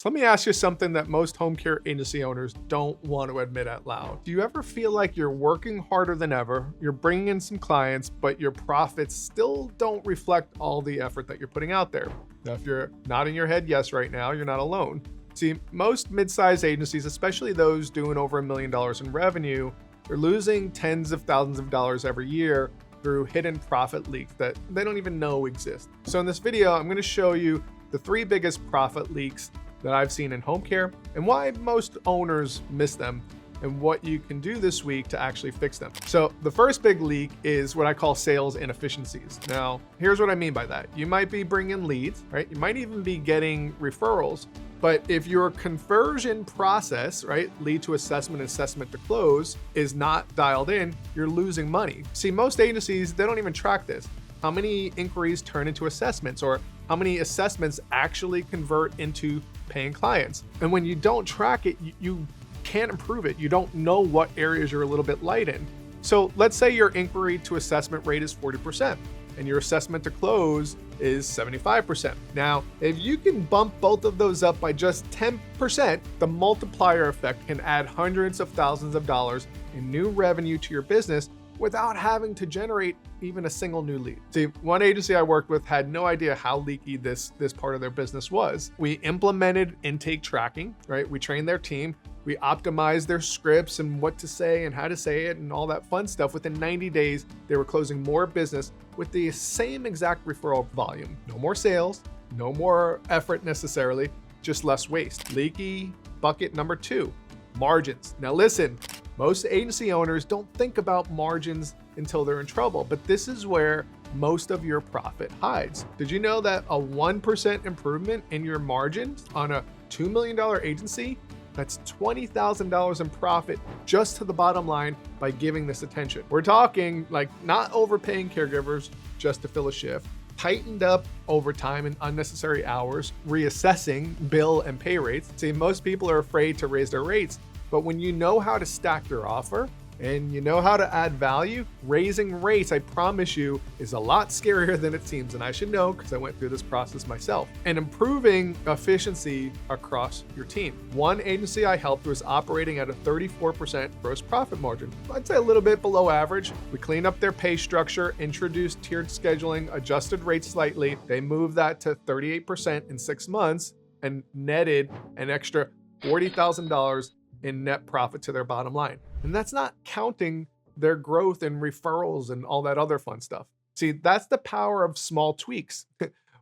So let me ask you something that most home care agency owners don't want to admit out loud. Do you ever feel like you're working harder than ever, you're bringing in some clients, but your profits still don't reflect all the effort that you're putting out there? Now, if you're nodding your head yes right now, you're not alone. See, most mid-sized agencies, especially those doing over $1 million in revenue, they're losing tens of thousands of dollars every year through hidden profit leaks that they don't even know exist. So in this video, I'm going to show you the 3 biggest profit leaks that I've seen in home care and why most owners miss them and what you can do this week to actually fix them. So the first big leak is what I call sales inefficiencies. Now, here's what I mean by that. You might be bringing leads, right? You might even be getting referrals, but if your conversion process, right, lead to assessment, assessment to close is not dialed in, you're losing money. See, most agencies, they don't even track this. How many inquiries turn into assessments, or how many assessments actually convert into paying clients? And when you don't track it, you can't improve it. You don't know what areas you're a little bit light in. So let's say your inquiry to assessment rate is 40% and your assessment to close is 75%. Now, if you can bump both of those up by just 10%, the multiplier effect can add hundreds of thousands of dollars in new revenue to your business without having to generate even a single new lead. See, one agency I worked with had no idea how leaky this part of their business was. We implemented intake tracking, right? We trained their team. We optimized their scripts and what to say and how to say it and all that fun stuff. Within 90 days, they were closing more business with the same exact referral volume. No more sales, no more effort necessarily, just less waste. Leaky bucket number 2, margins. Now listen, most agency owners don't think about margins until they're in trouble, but this is where most of your profit hides. Did you know that a 1% improvement in your margins on a $2 million agency, that's $20,000 in profit just to the bottom line by giving this attention? We're talking like not overpaying caregivers just to fill a shift, tightened up overtime and unnecessary hours, reassessing bill and pay rates. See, most people are afraid to raise their rates, but when you know how to stack your offer and you know how to add value, raising rates, I promise you, is a lot scarier than it seems. And I should know because I went through this process myself. And improving efficiency across your team. One agency I helped was operating at a 34% gross profit margin. I'd say a little bit below average. We cleaned up their pay structure, introduced tiered scheduling, adjusted rates slightly. They moved that to 38% in 6 months and netted an extra $40,000 in net profit to their bottom line. And that's not counting their growth and referrals and all that other fun stuff. See, that's the power of small tweaks.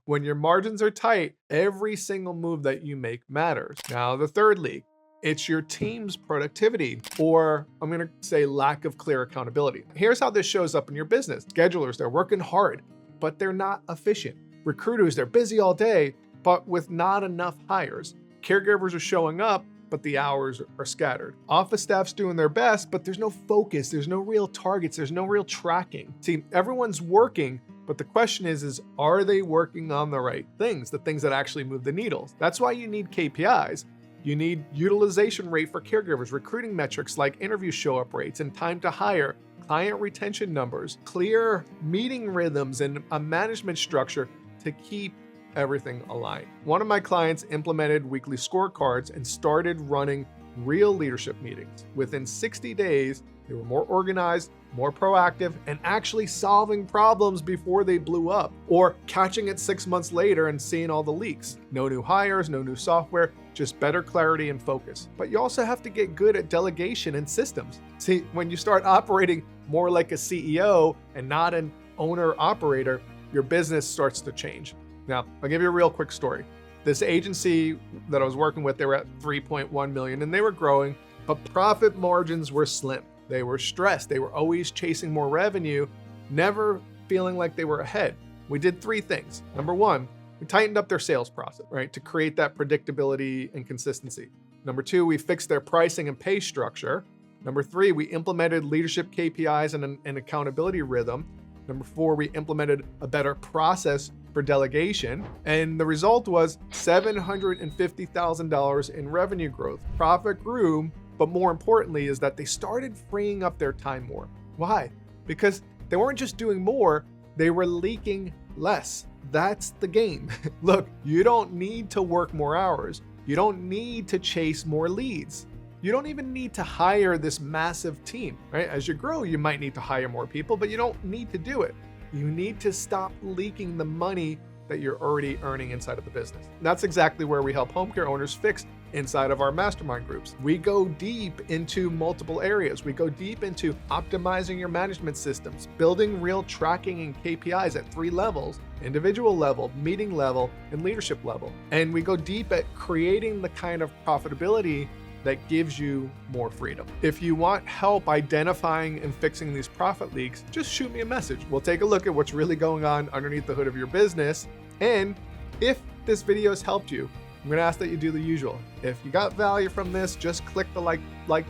When your margins are tight, every single move that you make matters. Now, the third leak, it's your team's productivity, or I'm gonna say lack of clear accountability. Here's how this shows up in your business. Schedulers, they're working hard, but they're not efficient. Recruiters, they're busy all day, but with not enough hires. Caregivers are showing up, but the hours are scattered. Office staff's doing their best, but there's no focus, there's no real targets, there's no real tracking. See, everyone's working, but the question is are they working on the right things, the things that actually move the needles? That's why you need KPIs. You need utilization rate for caregivers, recruiting metrics like interview show-up rates and time to hire, client retention numbers, clear meeting rhythms, and a management structure to keep everything aligned. One of my clients implemented weekly scorecards and started running real leadership meetings. Within 60 days, they were more organized, more proactive, and actually solving problems before they blew up, or catching it 6 months later and seeing all the leaks. No new hires, no new software, just better clarity and focus. But you also have to get good at delegation and systems. See, when you start operating more like a CEO and not an owner-operator, your business starts to change. Now, I'll give you a real quick story. This agency that I was working with, they were at 3.1 million and they were growing, but profit margins were slim. They were stressed. They were always chasing more revenue, never feeling like they were ahead. We did 3 things. Number 1, we tightened up their sales process, right, to create that predictability and consistency. Number 2, we fixed their pricing and pay structure. Number 3, we implemented leadership KPIs and an accountability rhythm. Number 4, we implemented a better process for delegation. And the result was $750,000 in revenue growth. Profit grew, but more importantly is that they started freeing up their time more. Why? Because they weren't just doing more, they were leaking less. That's the game. Look, you don't need to work more hours. You don't need to chase more leads. You don't even need to hire this massive team, right? As you grow, you might need to hire more people, but you don't need to do it. You need to stop leaking the money that you're already earning inside of the business. And that's exactly where we help home care owners fix inside of our mastermind groups. We go deep into multiple areas. We go deep into optimizing your management systems, building real tracking and KPIs at 3 levels: individual level, meeting level, and leadership level. And we go deep at creating the kind of profitability that gives you more freedom. If you want help identifying and fixing these profit leaks, just shoot me a message. We'll take a look at what's really going on underneath the hood of your business. And if this video has helped you, I'm gonna ask that you do the usual. If you got value from this, just click the like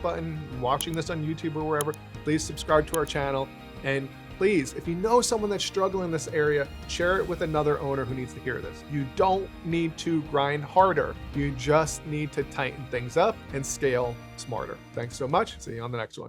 button. Watching this on YouTube or wherever, please subscribe to our channel. And please, if you know someone that's struggling in this area, share it with another owner who needs to hear this. You don't need to grind harder. You just need to tighten things up and scale smarter. Thanks so much. See you on the next one.